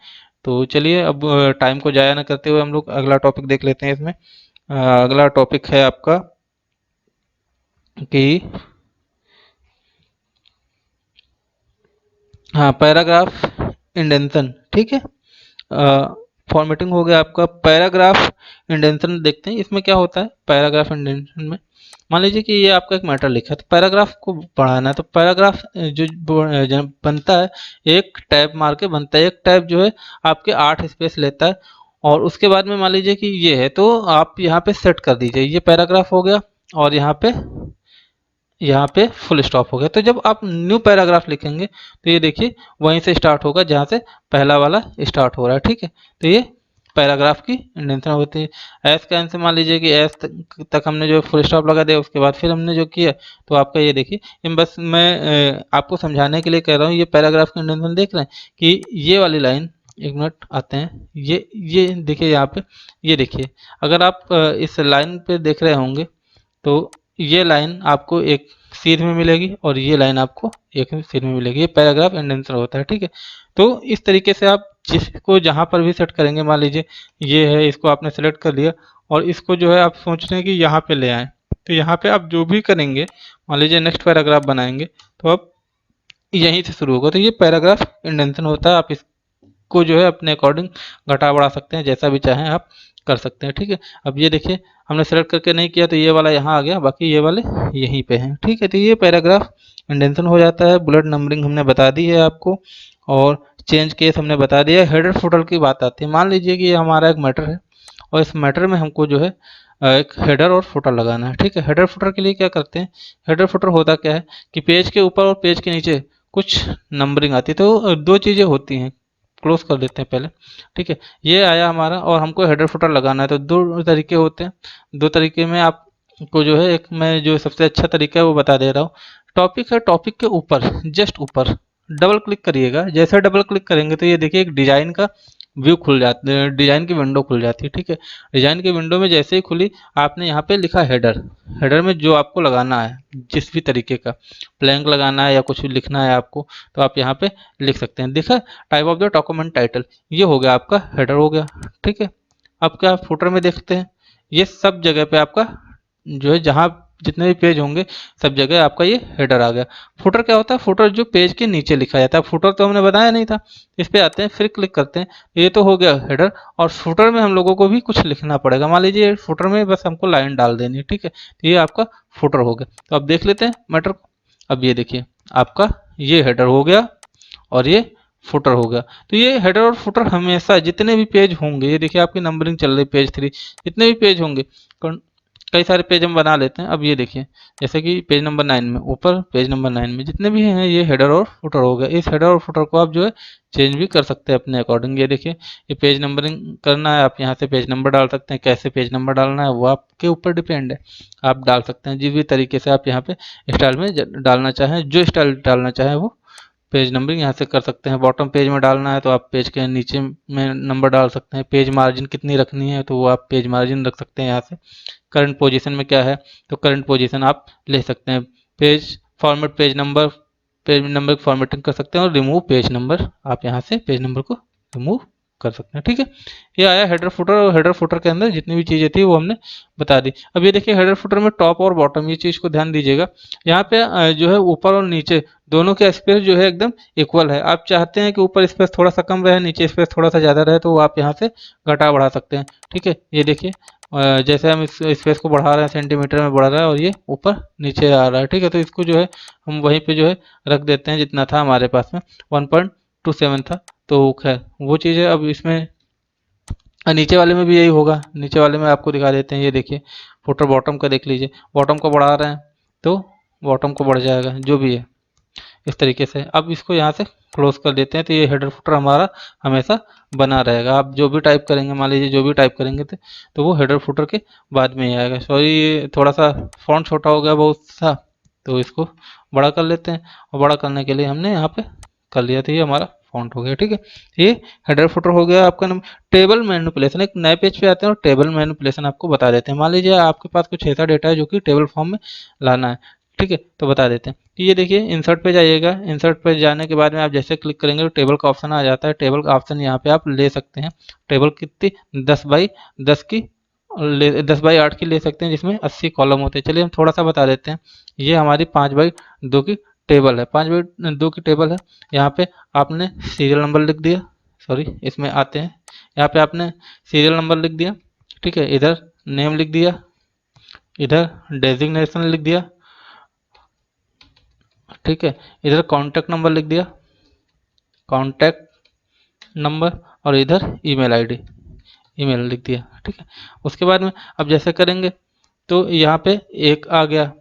तो चलिए अब टाइम को ज़ाया ना करते हुए हम लोग अगला टॉपिक देख लेते हैं इसमें। अगला टॉपिक है आपका कि हाँ, पैराग्राफ इंडेंशन, ठीक है। फॉर्मेटिंग हो गया आपका। पैराग्राफ इंडेंशन देखते हैं इसमें क्या होता है। पैराग्राफ इंडेंशन में मान लीजिए कि ये आपका एक मैटर लिखा है, तो पैराग्राफ को बढ़ाना है। तो पैराग्राफ जो बनता है, एक टैब मार के बनता है। एक टैब जो है आपके 8 स्पेस लेता है। और उसके बाद में मान लीजिए कि ये है, तो आप यहाँ पे सेट कर दीजिए, ये पैराग्राफ हो गया और यहाँ पे फुल स्टॉप हो गया। तो जब आप न्यू पैराग्राफ लिखेंगे तो ये देखिए वहीं से स्टार्ट होगा जहाँ से पहला वाला स्टार्ट हो रहा है, ठीक है। तो ये पैराग्राफ की इंडेंशन होती है। एस का आंसर मान लीजिए कि एस तक हमने जो फुल स्टॉप लगा दिया, उसके बाद फिर हमने जो किया तो आपका ये देखिए, इन बस मैं आपको समझाने के लिए कह रहा हूँ। ये पैराग्राफ की इंडेंशन देख रहे हैं कि ये वाली लाइन, एक मिनट आते हैं, ये देखिए यहाँ पे, ये देखिए अगर आप इस लाइन पे देख रहे होंगे तो ये लाइन आपको एक सीध में मिलेगी और ये लाइन आपको एक सीध में मिलेगी। ये पैराग्राफ इंडेंशन होता है, ठीक है। तो इस तरीके से आप जिसको जहाँ पर भी सेट करेंगे, मान लीजिए ये है, इसको आपने सेलेक्ट कर लिया और इसको जो है आप सोच रहे हैं कि यहाँ पे ले आएँ, तो यहाँ पे आप जो भी करेंगे, मान लीजिए नेक्स्ट पैराग्राफ बनाएंगे तो आप यहीं से शुरू होगा। तो ये पैराग्राफ इंडेंशन होता है। आप इसको जो है अपने अकॉर्डिंग घटा बढ़ा सकते हैं, जैसा भी चाहें आप कर सकते हैं, ठीक है। अब ये देखिए हमने सेलेक्ट करके नहीं किया तो ये वाला यहाँ आ गया, बाकी ये वाले यहीं पे हैं, ठीक है। तो ये पैराग्राफ इंडेंशन हो जाता है। बुलेट नंबरिंग हमने बता दी है आपको और चेंज केस हमने बता दिया है। हेडर फुटर की बात आती है। मान लीजिए कि ये हमारा एक मैटर है और इस मैटर में हमको जो है एक हेडर और फुटर लगाना है, ठीक है। हेडर फुटर के लिए क्या करते हैं, हेडर फुटर होता क्या है कि पेज के ऊपर और पेज के नीचे कुछ नंबरिंग आती है। तो दो चीज़ें होती हैं, क्लोज कर देते हैं पहले, ठीक है। ये आया हमारा और हमको हेडर फुटर लगाना है। तो दो तरीके होते हैं। दो तरीके में आपको जो है, एक मैं जो सबसे अच्छा तरीका है वो बता दे रहा हूँ। टॉपिक है, टॉपिक के ऊपर जस्ट ऊपर डबल क्लिक करिएगा। जैसे डबल क्लिक करेंगे तो ये देखिए एक डिजाइन का व्यू खुल जाता है, डिजाइन की विंडो खुल जाती है, ठीक है। डिजाइन की विंडो में जैसे ही खुली, आपने यहाँ पे लिखा हेडर। हेडर में जो आपको लगाना है, जिस भी तरीके का प्लैंक लगाना है या कुछ भी लिखना है आपको, तो आप यहाँ पे लिख सकते हैं। देखा, type of the document title, ये हो गया आपका हेडर हो गया, ठीक है। अब क्या फुटर में देखते हैं, ये सब जगह पे आपका जो है, जहाँ जितने भी पेज होंगे सब जगह आपका ये हेडर आ गया। फुटर क्या होता है, फुटर जो पेज के नीचे लिखा जाता है। फुटर तो हमने बताया नहीं था। इस पे आते हैं, फिर क्लिक करते हैं, ये तो हो गया हेडर। और फुटर में हम लोगों को भी कुछ लिखना पड़ेगा। मान लीजिए फुटर में बस हमको लाइन डाल देनी है, ठीक है। तो ये आपका फुटर हो गया। तो अब देख लेते हैं मैटर को। अब ये देखिए आपका ये हेडर हो गया और ये फुटर हो गया। तो ये हेडर और फुटर हमेशा जितने भी पेज होंगे, ये देखिए आपकी नंबरिंग चल रही पेज 3, जितने भी पेज होंगे, कई सारे पेज हम बना लेते हैं। अब ये देखिए जैसे कि पेज नंबर 9 में ऊपर, पेज नंबर 9 में जितने भी हैं, ये हेडर और फुटर हो गया। इस हेडर और फुटर को आप जो है चेंज भी कर सकते हैं अपने अकॉर्डिंग। ये देखिए ये पेज नंबरिंग करना है, आप यहाँ से पेज नंबर डाल सकते हैं। कैसे पेज नंबर डालना है वो आपके ऊपर डिपेंड है, आप डाल सकते हैं जिस भी तरीके से आप यहाँ पे स्टाइल में डालना चाहें, जो स्टाइल डालना चाहें वो पेज नंबरिंग यहाँ से कर सकते हैं। बॉटम पेज में डालना है तो आप पेज के नीचे में नंबर डाल सकते हैं। पेज मार्जिन कितनी रखनी है तो वो आप पेज मार्जिन रख सकते हैं यहाँ से। करंट पोजीशन में क्या है तो करंट पोजीशन आप ले सकते हैं। पेज फॉर्मेट, पेज नंबर की फॉर्मेटिंग कर सकते हैं। और रिमूव पेज नंबर, आप यहाँ से पेज नंबर को रिमूव कर सकते हैं, ठीक है। ये आया हेडर फुटर। और हेडर फुटर के अंदर जितनी भी चीज़ें थी वो हमने बता दी। अब ये देखिए हेडर फुटर में टॉप और बॉटम, ये चीज़ को ध्यान दीजिएगा। यहाँ पे जो है ऊपर और नीचे दोनों के स्पेस जो है एकदम इक्वल है। आप चाहते हैं कि ऊपर स्पेस थोड़ा सा कम रहे, नीचे स्पेस थोड़ा सा ज़्यादा रहे, तो वो आप यहाँ से घटा बढ़ा सकते हैं, ठीक है। ये देखिए जैसे हम इस स्पेस को बढ़ा रहे हैं, सेंटीमीटर में बढ़ रहा है और ये ऊपर नीचे आ रहा है, ठीक है। तो इसको जो है हम वहीं पे जो है रख देते हैं जितना था हमारे पास में, 1.27 था। तो खैर वो चीज़ है। अब इसमें नीचे वाले में भी यही होगा। नीचे वाले में आपको दिखा देते हैं, ये देखिए फुटर बॉटम का देख लीजिए। बॉटम को बढ़ा रहे हैं तो बॉटम को बढ़ जाएगा, जो भी है इस तरीके से। अब इसको यहाँ से क्लोज कर देते हैं तो ये हेडर फुटर हमारा हमेशा बना रहेगा। आप जो भी टाइप करेंगे, मान लीजिए जो भी टाइप करेंगे तो वो हेडर फुटर के बाद में ही आएगा। सॉरी, ये थोड़ा सा फॉन्ट छोटा हो गया बहुत सा, तो इसको बड़ा कर लेते हैं। और बड़ा करने के लिए हमने यहाँ पे कर लिया था, ये हमारा फॉन्ट हो गया। ठीक है, ये हेडर फुटर हो गया आपका। टेबल मैनिपुलेशन, एक नए पेज पे आते हैं और टेबल मैनिपुलेशन आपको बता देते हैं। मान लीजिए आपके पास कुछ ऐसा डेटा है जो कि टेबल फॉर्म में लाना है। ठीक है, तो बता देते हैं कि ये देखिए, इंसर्ट पे जाइएगा। इंसर्ट पे जाने के बाद में आप जैसे क्लिक करेंगे तो टेबल का ऑप्शन आ जाता है। टेबल का ऑप्शन यहाँ पे आप ले सकते हैं। टेबल कितनी, 10 की 10 बाई 8 की ले सकते हैं, जिसमें 80 कॉलम होते हैं। चलिए हम थोड़ा सा बता देते हैं। ये हमारी 5 बाई 2 की टेबल है, 5 बाई 2 की टेबल है। यहाँ पे आपने सीरियल नंबर लिख दिया, सॉरी इसमें आते हैं, यहाँ पे आपने सीरियल नंबर लिख दिया। ठीक है, इधर नेम लिख दिया, इधर डेजिग्नेशन लिख दिया। ठीक है, इधर कॉन्टैक्ट नंबर लिख दिया, कॉन्टैक्ट नंबर, और इधर ईमेल आईडी, ईमेल लिख दिया। ठीक है, उसके बाद में अब जैसे करेंगे तो यहाँ पे एक आ गया।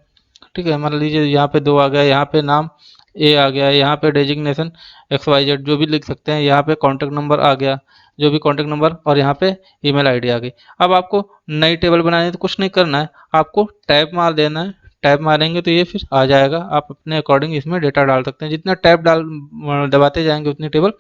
ठीक है, मान लीजिए यहाँ पे 2 आ गया, यहाँ पे नाम ए आ गया, यहाँ पे डेजिग्नेशन XYZ जो भी लिख सकते हैं, यहाँ पे कॉन्टैक्ट नंबर आ गया, जो भी कॉन्टैक्ट नंबर, और यहाँ पे ईमेल आईडी आ गई। अब आपको नई टेबल बनानी है तो कुछ नहीं करना है, आपको टैब मार देना है। टैब मारेंगे तो ये फिर आ जाएगा, आप अपने अकॉर्डिंग इसमें डेटा डाल सकते हैं। जितना टैब दबाते जाएंगे उतनी टेबल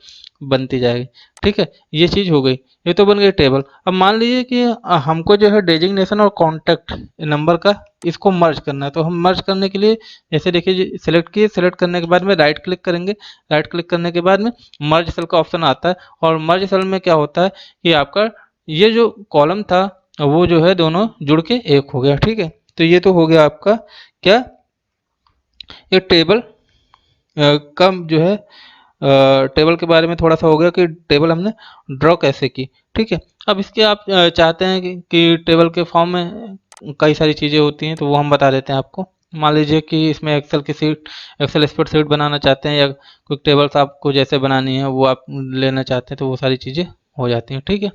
बनती जाएगी। ठीक है, ये चीज़ हो गई, ये तो बन गई टेबल। अब मान लीजिए कि हमको जो है डेजिग्नेशन और कॉन्टैक्ट नंबर का इसको मर्ज करना है। तो हम मर्ज करने के लिए जैसे देखिए, सिलेक्ट किए, सिलेक्ट करने के बाद में राइट क्लिक करेंगे। राइट क्लिक करने के बाद में मर्ज सेल का ऑप्शन आता है, और मर्ज सेल में क्या होता है कि आपका ये जो कॉलम था वो जो है दोनों जुड़ के एक हो गया। ठीक है, तो ये तो हो गया आपका क्या, ये टेबल का जो है टेबल के बारे में थोड़ा सा हो गया कि टेबल हमने ड्रॉ कैसे की। ठीक है, अब इसके आप चाहते हैं कि टेबल के फॉर्म में कई सारी चीज़ें होती हैं, तो वो हम बता देते हैं आपको। मान लीजिए कि इसमें एक्सेल की सीट, एक्सेल स्प्रेडशीट बनाना चाहते हैं, या कोई टेबल्स आपको जैसे बनानी है वो आप लेना चाहते हैं, तो वो सारी चीज़ें हो जाती हैं। ठीक है,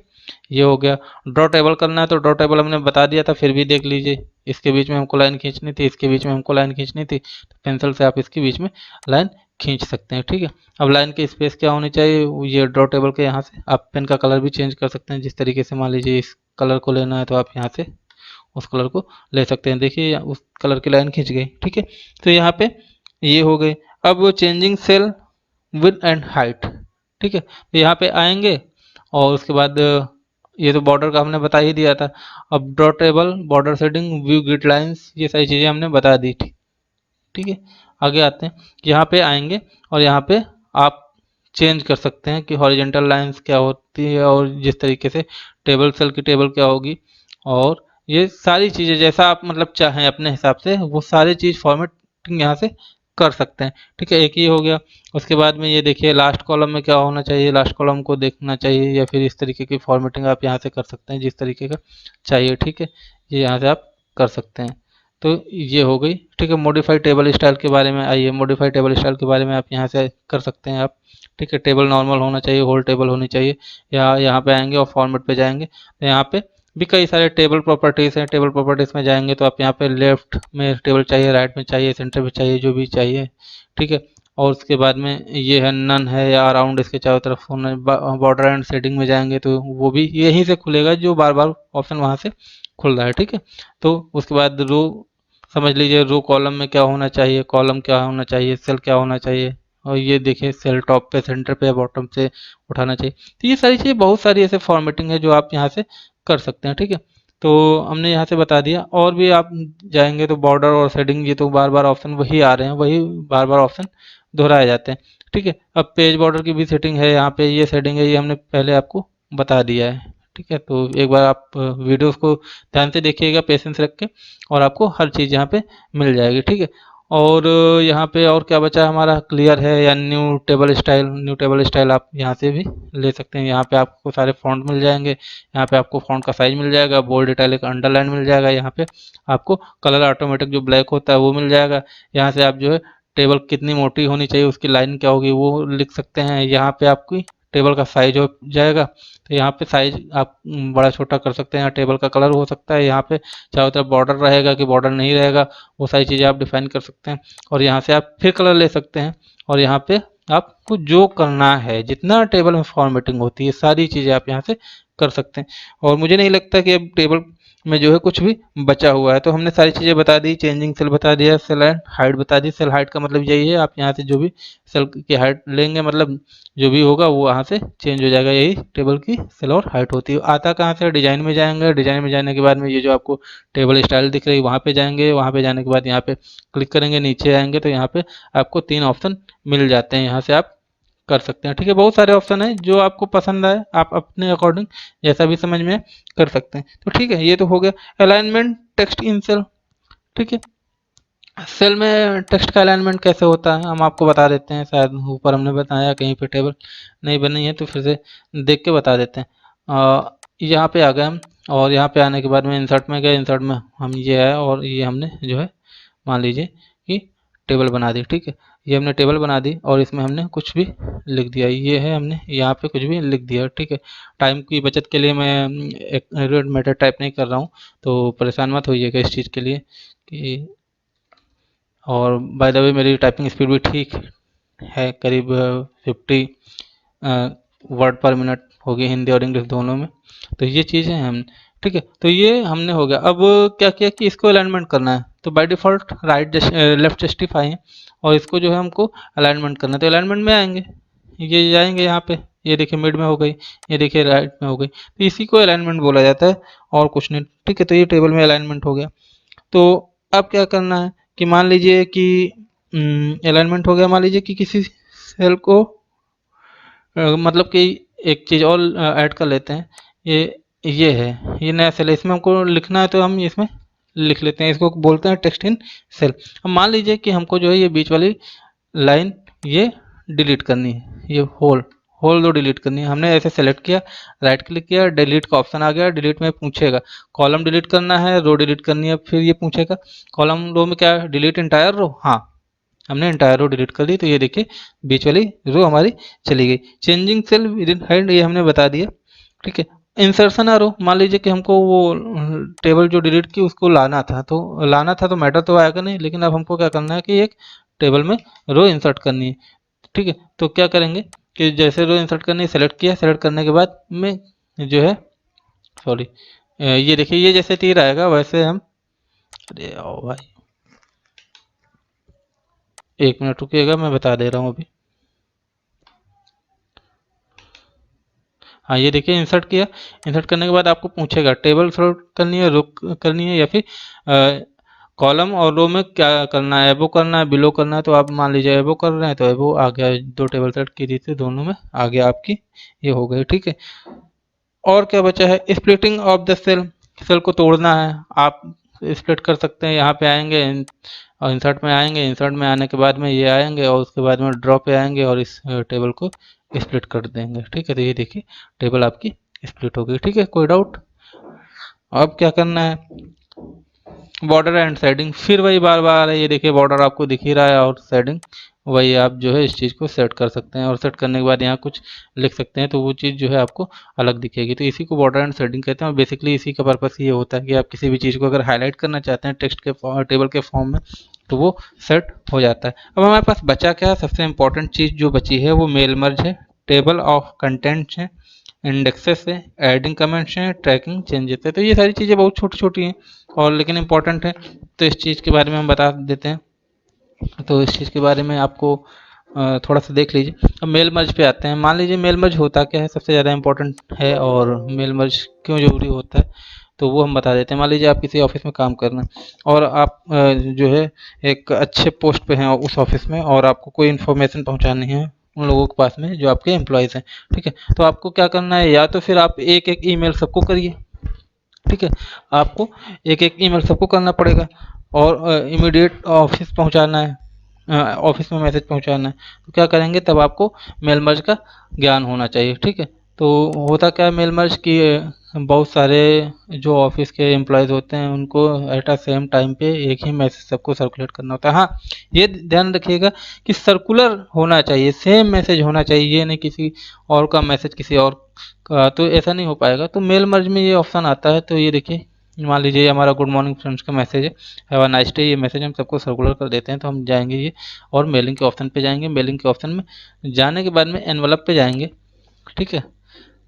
ये हो गया। ड्रॉ टेबल करना है तो ड्रॉ टेबल हमने बता दिया था, फिर भी देख लीजिए। इसके बीच में हमको लाइन खींचनी थी, इसके बीच में हमको लाइन खींचनी थी, तो पेंसिल से आप इसके बीच में लाइन खींच सकते हैं। ठीक है, अब लाइन की स्पेस क्या होनी चाहिए, ये ड्रॉ टेबल के यहाँ से आप पेन का कलर भी चेंज कर सकते हैं। जिस तरीके से मान लीजिए इस कलर को लेना है तो आप यहाँ से उस कलर को ले सकते हैं। देखिए उस कलर की लाइन खींच गई। ठीक है, तो यहाँ पे ये हो गई। अब changing cell width and height. ठीक है, तो यहाँ पे आएंगे, और उसके बाद ये तो बॉर्डर का हमने बता ही दिया था। अब draw table, border setting, view grid lines, ये सारी चीज़ें हमने बता दी थी। ठीक है, आगे आते हैं। यहाँ पे आएंगे और यहाँ पे आप चेंज कर सकते हैं कि हॉरिजेंटल लाइंस क्या होती है, और जिस तरीके से टेबल सेल की टेबल क्या होगी, और ये सारी चीज़ें जैसा आप मतलब चाहें अपने हिसाब से वो सारी चीज़ फॉर्मेटिंग यहाँ से कर सकते हैं। ठीक है, एक ही हो गया। उसके बाद में ये देखिए लास्ट कॉलम में क्या होना चाहिए, लास्ट कॉलम को देखना चाहिए, या फिर इस तरीके की फॉर्मेटिंग आप यहाँ से कर सकते हैं जिस तरीके का चाहिए। ठीक है, ये यहाँ से आप कर सकते हैं। तो ये हो गई। ठीक है, मॉडिफाई टेबल स्टाइल के बारे में आइए। मॉडिफाई टेबल स्टाइल के बारे में आप यहाँ से कर सकते हैं आप। ठीक है, टेबल नॉर्मल होना चाहिए, होल टेबल होनी चाहिए, या यहाँ पे आएंगे और फॉर्मेट पे जाएंगे तो यहाँ पे भी कई सारे टेबल प्रॉपर्टीज़ हैं। टेबल प्रॉपर्टीज़ में जाएंगे तो आप यहाँ पे लेफ्ट में टेबल चाहिए, राइट में चाहिए, सेंटर में चाहिए, जो भी चाहिए। ठीक है, और उसके बाद में ये है नन है, या अराउंड इसके चारों तरफ होना। बॉर्डर एंड शेडिंग में जाएंगे तो वो भी यहीं से खुलेगा, जो बार बार ऑप्शन वहाँ से खुल रहा है। ठीक है, तो उसके बाद रो, समझ लीजिए रो कॉलम में क्या होना चाहिए, कॉलम क्या होना चाहिए, सेल क्या होना चाहिए, और ये देखिए सेल टॉप पे, सेंटर पे, बॉटम से उठाना चाहिए। तो ये सारी चीज़ें, बहुत सारी ऐसे फॉर्मेटिंग है जो आप यहाँ से कर सकते हैं। ठीक है, तो हमने यहाँ से बता दिया। और भी आप जाएंगे तो बॉर्डर और शेडिंग, ये तो बार बार ऑप्शन वही आ रहे हैं, वही बार बार ऑप्शन दोहराए जाते हैं। ठीक है, अब पेज बॉर्डर की भी सेटिंग है, यहाँ पे ये सेटिंग है, ये हमने पहले आपको बता दिया है। ठीक है, तो एक बार आप वीडियोस को ध्यान से देखिएगा, पेशेंस रख के, और आपको हर चीज़ यहाँ पे मिल जाएगी। ठीक है, और यहाँ पे और क्या बचा है हमारा, क्लियर है या new table style. New table style आप यहाँ से भी ले सकते हैं। यहाँ पे आपको सारे फॉन्ट मिल जाएंगे, यहाँ पे आपको फॉन्ट का साइज मिल जाएगा, बोल्ड, इटैलिक, अंडरलाइन मिल जाएगा। यहाँ पे आपको कलर ऑटोमेटिक जो ब्लैक होता है वो मिल जाएगा। यहाँ से आप जो है टेबल कितनी मोटी होनी चाहिए, उसकी लाइन क्या होगी वो लिख सकते हैं। यहाँ पे आपकी टेबल का साइज हो जाएगा, तो यहाँ पे साइज आप बड़ा छोटा कर सकते हैं। यहाँ टेबल का कलर हो सकता है, यहाँ पे चारों तरफ बॉर्डर रहेगा कि बॉर्डर नहीं रहेगा, वो सारी चीज़ें आप डिफाइन कर सकते हैं। और यहाँ से आप फिर कलर ले सकते हैं, और यहाँ पे आपको जो करना है, जितना टेबल में फॉर्मेटिंग होती है सारी चीज़ें आप यहाँ से कर सकते हैं। और मुझे नहीं लगता कि अब टेबल में जो है कुछ भी बचा हुआ है। तो हमने सारी चीज़ें बता दी, चेंजिंग सेल बता दिया, सेल हाइट बता दी। सेल हाइट का मतलब यही है, आप यहाँ से जो भी सेल की हाइट लेंगे, मतलब जो भी होगा वो वहाँ से चेंज हो जाएगा। यही टेबल की सेल और हाइट होती है। आता कहाँ से? डिजाइन में जाएंगे। डिजाइन में जाने के बाद में ये जो आपको टेबल स्टाइल दिख रही है वहाँ पे जाएंगे। वहाँ पे जाने के बाद यहाँ पे क्लिक करेंगे, नीचे आएंगे तो यहाँ पे आपको 3 ऑप्शन मिल जाते हैं। यहाँ से आप कर सकते हैं। ठीक है, बहुत सारे ऑप्शन हैं, जो आपको पसंद आए आप अपने अकॉर्डिंग जैसा भी समझ में कर सकते हैं। तो ठीक है, ये तो हो गया अलाइनमेंट टेक्स्ट इन सेल। ठीक है, सेल में टेक्स्ट का अलाइनमेंट कैसे होता है हम आपको बता देते हैं। शायद ऊपर हमने बताया, कहीं पे टेबल नहीं बनी है तो फिर से देख के बता देते हैं। यहाँ पे आ गए हम, और यहाँ पे आने के बाद में इंसर्ट में गए। इंसर्ट में हम ये है, और ये हमने जो है मान लीजिए कि टेबल बना दी। ठीक है, ये हमने टेबल बना दी और इसमें हमने कुछ भी लिख दिया। ये है, हमने यहाँ पे कुछ भी लिख दिया। ठीक है, टाइम की बचत के लिए मैं एक मेथड टाइप नहीं कर रहा हूँ, तो परेशान मत होइएगा इस चीज़ के लिए कि। और बाय द वे मेरी टाइपिंग स्पीड भी ठीक है, करीब 50 वर्ड पर मिनट होगी, हिंदी और इंग्लिश दोनों में। तो ये चीज़ें हैं हम। ठीक है, तो ये हमने हो गया। अब क्या किया कि इसको अलाइनमेंट करना है, तो by default right left justify है, और इसको जो है हमको अलाइनमेंट करना है। तो अलाइनमेंट में आएंगे, ये जाएंगे यहाँ पे, ये देखिए मिड में हो गई, ये देखिए राइट में हो गई, तो इसी को अलाइनमेंट बोला जाता है और कुछ नहीं। ठीक है, तो ये टेबल में अलाइनमेंट हो गया। तो अब क्या करना है कि मान लीजिए कि अलाइनमेंट हो गया। मान लीजिए कि किसी सेल को मतलब कि एक चीज़ और ऐड कर लेते हैं। ये है, ये नया सेल है, इसमें हमको लिखना है तो हम इसमें लिख लेते हैं। इसको बोलते हैं टेक्स्ट इन सेल। अब मान लीजिए कि हमको जो है ये बीच वाली लाइन ये डिलीट करनी है, ये होल होल दो डिलीट करनी है। हमने ऐसे सेलेक्ट किया, राइट क्लिक किया, डिलीट का ऑप्शन आ गया। डिलीट में पूछेगा कॉलम डिलीट करना है, रो डिलीट करनी है, फिर ये पूछेगा कॉलम रो में क्या डिलीट इंटायर रो। हाँ, हमने इंटायर रो डिलीट कर दी, तो ये देखिए बीच वाली रो हमारी चली गई। चेंजिंग सेल विदिन हेड ये हमने बता दिया। ठीक है, इंसर्शन रो, मान लीजिए कि हमको वो टेबल जो डिलीट की उसको लाना था तो मैटर तो आएगा नहीं, लेकिन अब हमको क्या करना है कि एक टेबल में रो इंसर्ट करनी है। ठीक है, तो क्या करेंगे कि जैसे रो इंसर्ट करनी है, सेलेक्ट किया, सेलेक्ट करने के बाद में जो है सॉरी, ये देखिए ये जैसे तीर आएगा वैसे हम, अरे आओ भाई 1 मिनट रुकिएगा, मैं बता दे रहा हूँ अभी। हाँ, ये देखिए इंसर्ट किया। इंसर्ट करने के बाद आपको पूछेगा टेबल सॉर्ट करनी है, रो करनी है, या फिर कॉलम और रो में क्या करना है, एबो करना है, बिलो करना है। तो आप मान लीजिए एबो कर रहे हैं तो एबो आ गया, 2 टेबल सेलेक्ट की थी तो दोनों में आ गया आपकी, ये हो गई। ठीक है, और क्या बचा है? Splitting of the cell, cell को तोड़ना है। आप स्प्लिट कर सकते हैं, यहाँ पे आएंगे और इंसर्ट में आएंगे। इंसर्ट में आने के बाद में ये आएंगे और उसके बाद में ड्रॉ पे आएंगे और इस टेबल को स्प्लिट कर देंगे। ठीक है, तो ये देखिए टेबल आपकी स्प्लिट हो गई। ठीक है, कोई डाउट? अब क्या करना है? बॉर्डर एंड शेडिंग, फिर वही बार बार है। ये देखिए बॉर्डर आपको दिख ही रहा है और शेडिंग वही, आप जो है इस चीज़ को सेट कर सकते हैं, और सेट करने के बाद यहाँ कुछ लिख सकते हैं तो वो चीज़ जो है आपको अलग दिखेगी। तो इसी को बॉर्डर एंड शेडिंग कहते हैं, और बेसिकली इसी का पर्पस ये होता है कि आप किसी भी चीज़ को अगर हाईलाइट करना चाहते हैं टेक्स्ट के टेबल के फॉर्म में तो वो सेट हो जाता है। अब हमारे पास बचा क्या है? सबसे इंपॉर्टेंट चीज़ जो बची है वो मेल मर्ज है, टेबल ऑफ कंटेंट्स है, इंडेक्सेस है, एडिंग कमेंट्स हैं, ट्रैकिंग चेंजेस है। तो ये सारी चीज़ें बहुत छोटी छोटी हैं और लेकिन इंपॉर्टेंट है, तो इस चीज़ के बारे में हम बता देते हैं। तो इस चीज़ के बारे में आपको थोड़ा सा देख लीजिए। अब मेल मर्ज पे आते हैं। मान लीजिए मेल मर्ज होता क्या है, सबसे ज़्यादा इंपॉर्टेंट है, और मेल मर्ज क्यों ज़रूरी होता है तो वो हम बता देते हैं। मान लीजिए आप किसी ऑफिस में काम कर रहे हैं और आप जो है एक अच्छे पोस्ट पे हैं उस ऑफिस में, और आपको कोई इन्फॉर्मेशन पहुंचानी है उन लोगों के पास में जो आपके एम्प्लॉयज़ हैं। ठीक है, तो आपको क्या करना है, या तो फिर आप एक एक ईमेल सबको करिए। ठीक है, आपको एक एक ईमेल सबको करना पड़ेगा, और इमीडिएट ऑफिस पहुंचाना है, ऑफिस में मैसेज पहुंचाना है। तो क्या करेंगे, तब आपको मेल मर्ज का ज्ञान होना चाहिए। ठीक है, तो होता क्या है मेल मर्ज की, बहुत सारे जो ऑफिस के एम्प्लॉयज़ होते हैं उनको एट अ सेम टाइम पे एक ही मैसेज सबको सर्कुलेट करना होता है। हाँ, ये ध्यान रखिएगा कि सर्कुलर होना चाहिए, सेम मैसेज होना चाहिए, ये नहीं किसी और का मैसेज किसी और का, तो ऐसा नहीं हो पाएगा। तो मेल मर्ज में ये ऑप्शन आता है। तो ये देखिए मान लीजिए हमारा गुड मॉर्निंग फ्रेंड्स का मैसेज है, हैव अ नाइस डे, ये मैसेज हम सबको सर्कुलर कर देते हैं। तो हम जाएंगे ये और मेलिंग के ऑप्शन पे जाएंगे। मेलिंग के ऑप्शन में जाने के बाद में एनवलप पे जाएंगे। ठीक है,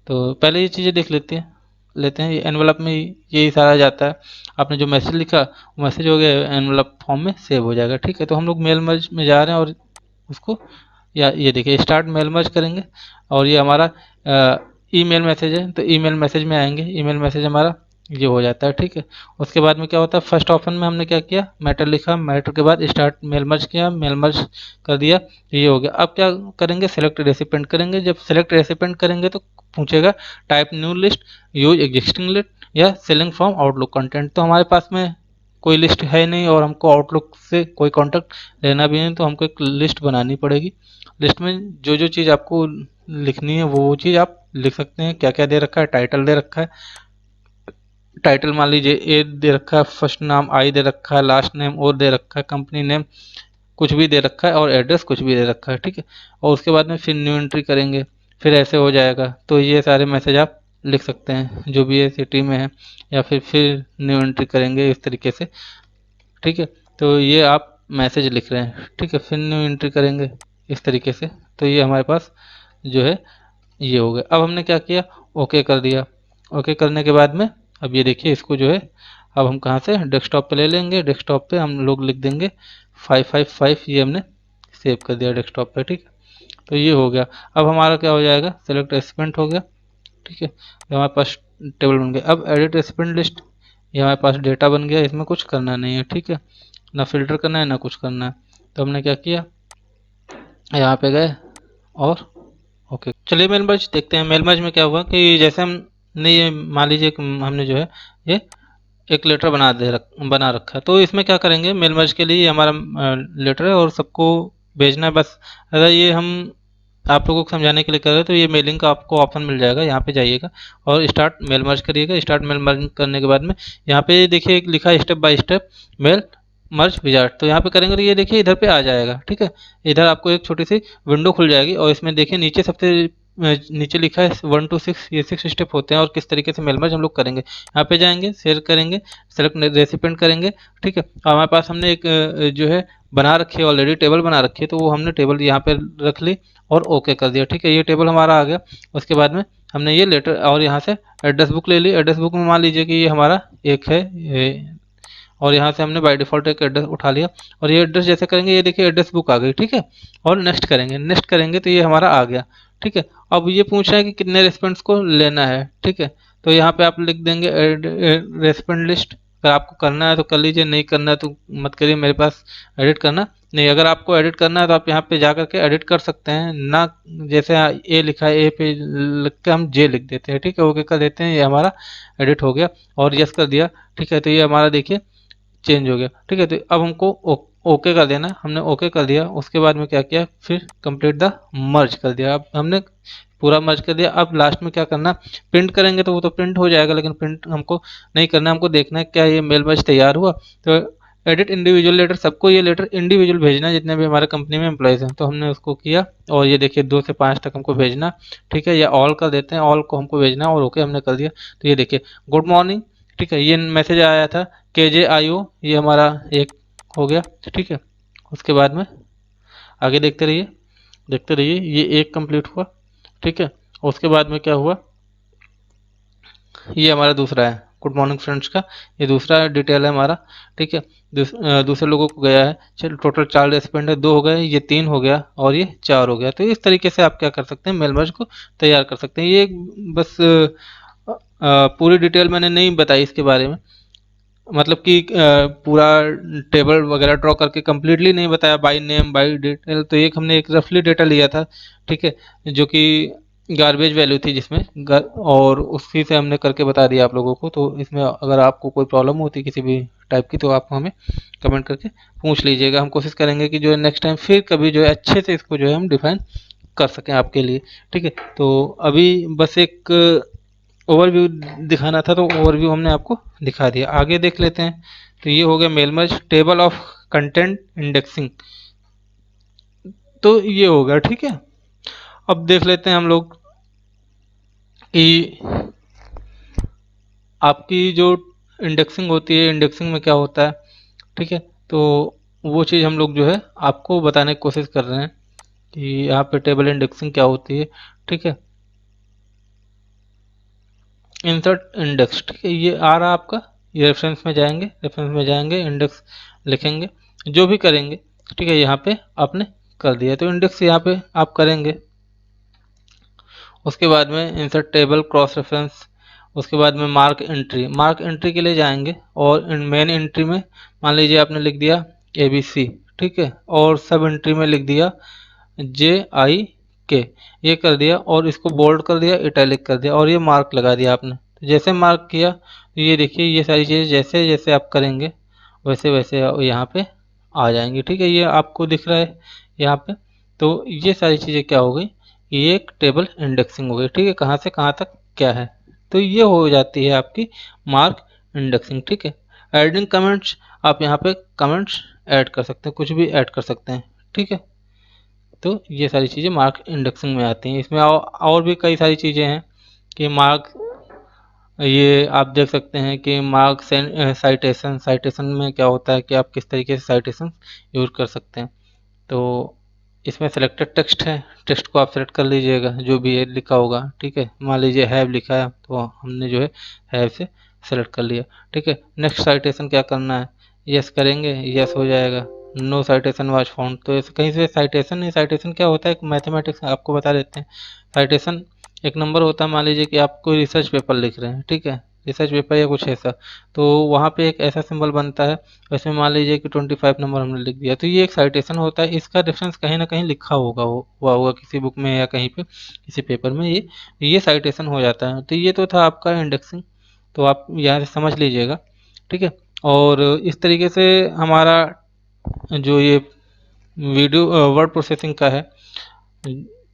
तो पहले ये चीज़ें देख लेते हैं। लेते हैं। एनवलप में यही सारा जाता है, आपने जो मैसेज लिखा वो मैसेज हो गया एनवलप फॉर्म में सेव हो जाएगा। ठीक है, तो हम लोग मेल मर्ज में जा रहे हैं और उसको, या ये देखिए स्टार्ट मेल मर्ज करेंगे और ये हमारा ईमेल मैसेज है, तो ईमेल मैसेज में आएंगे, ईमेल मैसेज हमारा ये हो जाता है। ठीक है, उसके बाद में क्या होता है, फर्स्ट ऑप्शन में हमने क्या किया, मैटर लिखा, मैटर के बाद स्टार्ट मेल मर्ज किया, मेल मर्ज कर दिया, ये हो गया। अब क्या करेंगे, सेलेक्ट रेसिपेंट करेंगे। जब सेलेक्ट रेसिपेंट करेंगे तो पूछेगा type new list, use existing list या सेलिंग फ्रॉम आउटलुक कंटेंट। तो हमारे पास में कोई लिस्ट है नहीं और हमको आउटलुक से कोई कॉन्टेक्ट लेना भी नहीं, तो हमको एक लिस्ट बनानी पड़ेगी। लिस्ट में जो जो चीज़ आपको लिखनी है वो चीज़ आप लिख सकते हैं। क्या क्या दे रखा है, टाइटल दे रखा है, टाइटल मान लीजिए ए दे रखा है, फर्स्ट नाम आई दे रखा है, लास्ट नेम और दे रखा है, कंपनी नेम कुछ भी दे रखा है और एड्रेस कुछ भी दे रखा है। ठीक है, और उसके बाद में फिर न्यू एंट्री करेंगे, फिर ऐसे हो जाएगा। तो ये सारे मैसेज आप लिख सकते हैं जो भी है सिटी में है, या फिर न्यू एंट्री करेंगे इस तरीके से। ठीक है, तो ये आप मैसेज लिख रहे हैं। ठीक है, फिर न्यू एंट्री करेंगे इस तरीके से, तो ये हमारे पास जो है ये हो गया। अब हमने क्या किया, ओके कर दिया। ओके करने के बाद में अब ये देखिए इसको जो है, अब हम कहाँ से डेस्कटॉप पे ले लेंगे, डेस्कटॉप पे हम लोग लिख देंगे 555, ये हमने सेव कर दिया डेस्कटॉप पे। ठीक है, तो ये हो गया। अब हमारा क्या हो जाएगा, सेलेक्ट रेसिपेंट हो गया। ठीक है, ये हमारे पास टेबल बन गया। अब एडिट रेसिपेंट लिस्ट, ये हमारे पास डेटा बन गया, इसमें कुछ करना नहीं है। ठीक है, ना फिल्टर करना है ना कुछ करना है। तो हमने क्या किया, यहाँ पे गए और ओके। चलिए मेल मर्ज देखते हैं। मेल मर्ज में क्या हुआ कि जैसे हमने ये मान लीजिए कि हमने जो है ये एक लेटर बना रखा है, तो इसमें क्या करेंगे, मेल मर्ज के लिए ये हमारा लेटर है और सबको भेजना है बस। अगर ये हम आप लोगों को समझाने के लिए कर रहे हैं, तो ये मेलिंग का आपको ऑप्शन मिल जाएगा, यहाँ पे जाइएगा और स्टार्ट मेल मर्ज करिएगा। स्टार्ट मेल मर्ज करने के बाद में यहाँ पे देखिए एक लिखा है step by step mail merge wizard, तो यहाँ पे करेंगे तो ये देखिए इधर पे आ जाएगा। ठीक है, इधर आपको एक छोटी सी विंडो खुल जाएगी और इसमें देखिए नीचे सबसे नीचे लिखा है 1 to 6, ये 6 स्टेप होते हैं और किस तरीके से मेल मर्ज हम लोग करेंगे। यहाँ पे जाएंगे, शेयर करेंगे, सेलेक्ट रेसिपेंट करेंगे। ठीक है, हमारे पास हमने एक जो है बना रखी है, ऑलरेडी टेबल बना रखी है, तो वो हमने टेबल यहाँ पे रख ली और ओके कर दिया। ठीक है, ये टेबल हमारा आ गया। उसके बाद में हमने ये लेटर और यहाँ से एड्रेस बुक ले ली। एड्रेस बुक में मान लीजिए कि ये हमारा एक है और यहाँ से हमने बाय डिफ़ॉल्ट एक एड्रेस उठा लिया और ये एड्रेस जैसे करेंगे, ये देखिए एड्रेस बुक आ गई। ठीक है, और नेक्स्ट करेंगे, नेक्स्ट करेंगे तो ये हमारा आ गया। ठीक है, अब ये पूछ रहा है कि कितने रेस्पोंस को लेना है। ठीक है, तो यहाँ पे आप लिख देंगे रेस्पोंड लिस्ट। अगर आपको करना है तो कर लीजिए, नहीं करना है तो मत करिए, मेरे पास एडिट करना नहीं। अगर आपको एडिट करना है तो आप यहाँ पे जा करके एडिट कर सकते हैं ना, जैसे ए लिखा है ए पे लिख के हम जे लिख देते हैं। ठीक है, ओके कर देते हैं, ये हमारा एडिट हो गया और यस कर दिया। ठीक है, तो ये हमारा देखिए चेंज हो गया। ठीक है, तो अब हमको ओके कर देना, हमने ओके कर दिया। उसके बाद में क्या किया, फिर कंप्लीट द मर्ज कर दिया। अब हमने पूरा मर्ज कर दिया। अब लास्ट में क्या करना, प्रिंट करेंगे तो वो तो प्रिंट हो जाएगा, लेकिन प्रिंट हमको नहीं करना, हमको देखना है क्या ये मेल मर्ज तैयार हुआ। तो एडिट इंडिविजुअल लेटर, सबको ये लेटर इंडिविजुअल भेजना है जितने भी हमारे कंपनी में एम्प्लॉयज़ हैं। तो हमने उसको किया और ये देखिए 2 से 5 तक हमको भेजना। ठीक है, या ऑल कर देते हैं, ऑल को हमको भेजना और ओके हमने कर दिया। तो ये देखिए गुड मॉर्निंग। ठीक है, ये मैसेज आया था KJIO, ये हमारा एक हो गया। ठीक है, उसके बाद में आगे देखते रहिए, ये एक कंप्लीट हुआ। ठीक है, उसके बाद में क्या हुआ, ये हमारा दूसरा है गुड मॉर्निंग फ्रेंड्स का, ये दूसरा डिटेल है हमारा। ठीक है, दूसरे लोगों को गया है। चलो टोटल 4 रेस्पोंड है, 2 हो गए, ये 3 हो गया और ये 4 हो गया। तो इस तरीके से आप क्या कर सकते हैं, मेल मर्ज को तैयार कर सकते हैं। ये बस पूरी डिटेल मैंने नहीं बताई इसके बारे में, मतलब कि पूरा टेबल वगैरह ड्रॉ करके कम्प्लीटली नहीं बताया बाय नेम बाय डिटेल। तो एक हमने एक रफली डेटा लिया था। ठीक है, जो कि गार्बेज वैल्यू थी जिसमें और उसी से हमने करके बता दिया आप लोगों को। तो इसमें अगर आपको कोई प्रॉब्लम होती किसी भी टाइप की तो आप हमें कमेंट करके पूछ लीजिएगा। हम कोशिश करेंगे कि जो है नेक्स्ट टाइम फिर कभी जो है अच्छे से इसको जो है हम डिफाइन कर सकें आपके लिए। ठीक है, तो अभी बस एक ओवरव्यू दिखाना था, तो ओवरव्यू हमने आपको दिखा दिया। आगे देख लेते हैं। तो ये हो गया mail merge, table of content indexing, तो ये हो गया। ठीक है, अब देख लेते हैं हम लोग कि आपकी जो इंडेक्सिंग होती है, इंडेक्सिंग में क्या होता है। ठीक है, तो वो चीज़ हम लोग जो है आपको बताने की कोशिश कर रहे हैं कि यहाँ पे टेबल इंडेक्सिंग क्या होती है। ठीक है, इंसर्ट इंडेक्स, ठीक है, ये आ रहा आपका, ये रेफरेंस में जाएंगे, इंडेक्स लिखेंगे, जो भी करेंगे, ठीक है, यहाँ पे आपने कर दिया तो इंडेक्स यहाँ पे आप करेंगे। उसके बाद में इंसर्ट टेबल क्रॉस रेफरेंस, उसके बाद में मार्क एंट्री के लिए जाएंगे और मेन एंट्री में मान लीजिए आपने लिख दिया ABC, ठीक है, और सब एंट्री में लिख दिया JIK, ये कर दिया और इसको बोल्ड कर दिया, इटैलिक कर दिया और ये मार्क लगा दिया आपने। तो जैसे मार्क किया तो ये देखिए ये सारी चीज़ें जैसे जैसे आप करेंगे वैसे वैसे यहाँ पे आ जाएंगी, ठीक है, ये आपको दिख रहा है यहाँ पे। तो ये सारी चीज़ें क्या हो गई, ये एक टेबल इंडेक्सिंग हो गई, ठीक है, कहाँ से कहाँ तक क्या है। तो ये हो जाती है आपकी मार्क इंडेक्सिंग, ठीक है। एडिंग कमेंट्स, आप यहाँ पे कमेंट्स ऐड कर सकते हैं, कुछ भी ऐड कर सकते हैं, ठीक है। तो ये सारी चीज़ें मार्क इंडेक्सिंग में आती हैं। इसमें और भी कई सारी चीज़ें हैं कि मार्क, ये आप देख सकते हैं कि मार्क साइटेशन, साइटेशन में क्या होता है कि आप किस तरीके से साइटेशन यूज कर सकते हैं। तो इसमें सिलेक्टेड टेक्स्ट है, टेक्स्ट को आप सेलेक्ट कर लीजिएगा जो भी है लिखा होगा, ठीक है, मान लीजिए हैव लिखा है तो हमने जो है हैव से सेलेक्ट कर लिया, ठीक है। नेक्स्ट साइटेशन क्या करना है, यस करेंगे, यस हो जाएगा। नो साइटेशन वाज फाउंड, तो ऐसे कहीं से साइटेशन नहीं, साइटेशन क्या होता है, मैथमेटिक्स आपको बता देते हैं। साइटेशन एक नंबर होता है, मान लीजिए कि आप कोई रिसर्च पेपर लिख रहे हैं, ठीक है, रिसर्च पेपर या कुछ ऐसा, तो वहाँ पे एक ऐसा सिंबल बनता है, इसमें मान लीजिए कि 25 नंबर हमने लिख दिया, तो ये एक साइटेशन होता है, इसका रेफरेंस कहीं ना कहीं लिखा होगा, हुआ होगा किसी बुक में या कहीं पे किसी पेपर में, ये साइटेशन हो जाता है। तो ये तो था आपका इंडेक्सिंग, तो आप यहाँ से समझ लीजिएगा, ठीक है। और इस तरीके से हमारा जो ये वीडियो वर्ड प्रोसेसिंग का है,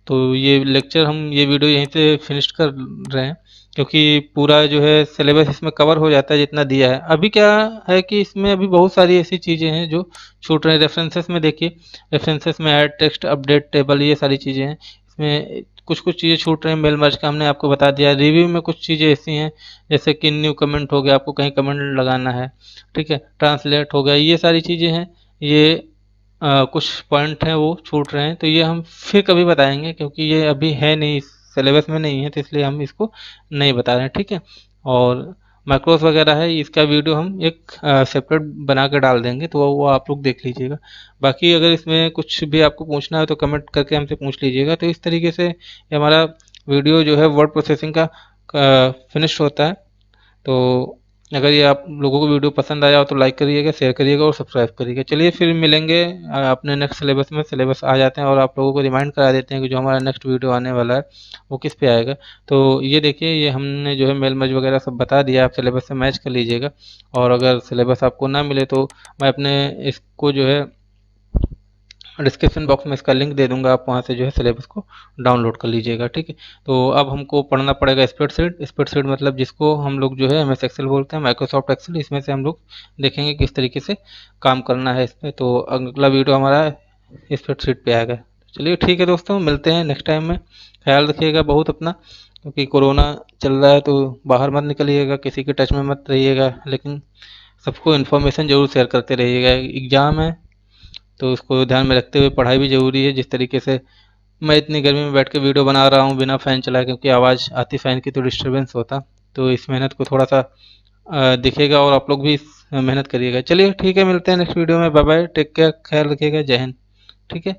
तो ये लेक्चर हम ये वीडियो यहीं से फिनिश कर रहे हैं, क्योंकि पूरा जो है सिलेबस इसमें कवर हो जाता है जितना दिया है। अभी क्या है कि इसमें अभी बहुत सारी ऐसी चीज़ें हैं जो छूट रहे हैं। रेफरेंसेस में देखिए, रेफरेंसेस में ऐड टेक्स्ट, अपडेट टेबल, ये सारी चीज़ें हैं। इसमें कुछ कुछ चीज़ें छूट रही हैं, मेल मर्ज का हमने आपको बता दिया। रिव्यू में कुछ चीज़ें ऐसी हैं जैसे कि न्यू कमेंट हो गया, आपको कहीं कमेंट लगाना है, ठीक है, ट्रांसलेट हो गया, ये सारी चीज़ें हैं। ये कुछ पॉइंट हैं वो छूट रहे हैं, तो ये हम फिर कभी बताएंगे, क्योंकि ये अभी है नहीं, सिलेबस में नहीं है, तो इसलिए हम इसको नहीं बता रहे हैं, ठीक है। और मैक्रोस वगैरह है, इसका वीडियो हम एक सेपरेट बना कर डाल देंगे, तो वो आप लोग देख लीजिएगा। बाकी अगर इसमें कुछ भी आपको पूछना है तो कमेंट करके हमसे पूछ लीजिएगा। तो इस तरीके से ये हमारा वीडियो जो है वर्ड प्रोसेसिंग का फिनिश होता है। तो अगर ये आप लोगों को वीडियो पसंद आया हो तो लाइक करिएगा, शेयर करिएगा और सब्सक्राइब करिएगा। चलिए फिर मिलेंगे अपने नेक्स्ट सिलेबस में। सिलेबस आ जाते हैं और आप लोगों को रिमाइंड करा देते हैं कि जो हमारा नेक्स्ट वीडियो आने वाला है वो किस पे आएगा। तो ये देखिए, ये हमने जो है मेल मर्ज वगैरह सब बता दिया, आप सिलेबस से मैच कर लीजिएगा। और अगर सिलेबस आपको ना मिले तो मैं अपने इसको जो है डिस्क्रिप्शन बॉक्स में इसका लिंक दे दूंगा, आप वहाँ से जो है सिलेबस को डाउनलोड कर लीजिएगा, ठीक है। तो अब हमको पढ़ना पड़ेगा स्प्रेडशीट। स्प्रेडशीट मतलब जिसको हम लोग जो है MS एक्सेल बोलते हैं, माइक्रोसॉफ्ट एक्सेल। इसमें से हम लोग देखेंगे किस तरीके से काम करना है इस पर। तो अगला वीडियो हमारा स्प्रेडशीट पे आएगा। चलिए ठीक है दोस्तों, मिलते हैं नेक्स्ट टाइम में। ख्याल रखिएगा बहुत अपना, क्योंकि कोरोना चल रहा है, तो बाहर मत निकलिएगा, किसी के टच में मत रहिएगा, लेकिन सबको इन्फॉर्मेशन जरूर शेयर करते रहिएगा। एग्ज़ाम है तो उसको ध्यान में रखते हुए पढ़ाई भी ज़रूरी है। जिस तरीके से मैं इतनी गर्मी में बैठ के वीडियो बना रहा हूँ बिना फ़ैन चलाए, क्योंकि आवाज़ आती फ़ैन की तो डिस्टर्बेंस होता, तो इस मेहनत को थोड़ा सा दिखेगा और आप लोग भी मेहनत करिएगा। चलिए ठीक है, मिलते हैं नेक्स्ट वीडियो में। बाय बाय, टेक केयर, ख्याल रखिएगा, जय हिंद, ठीक है।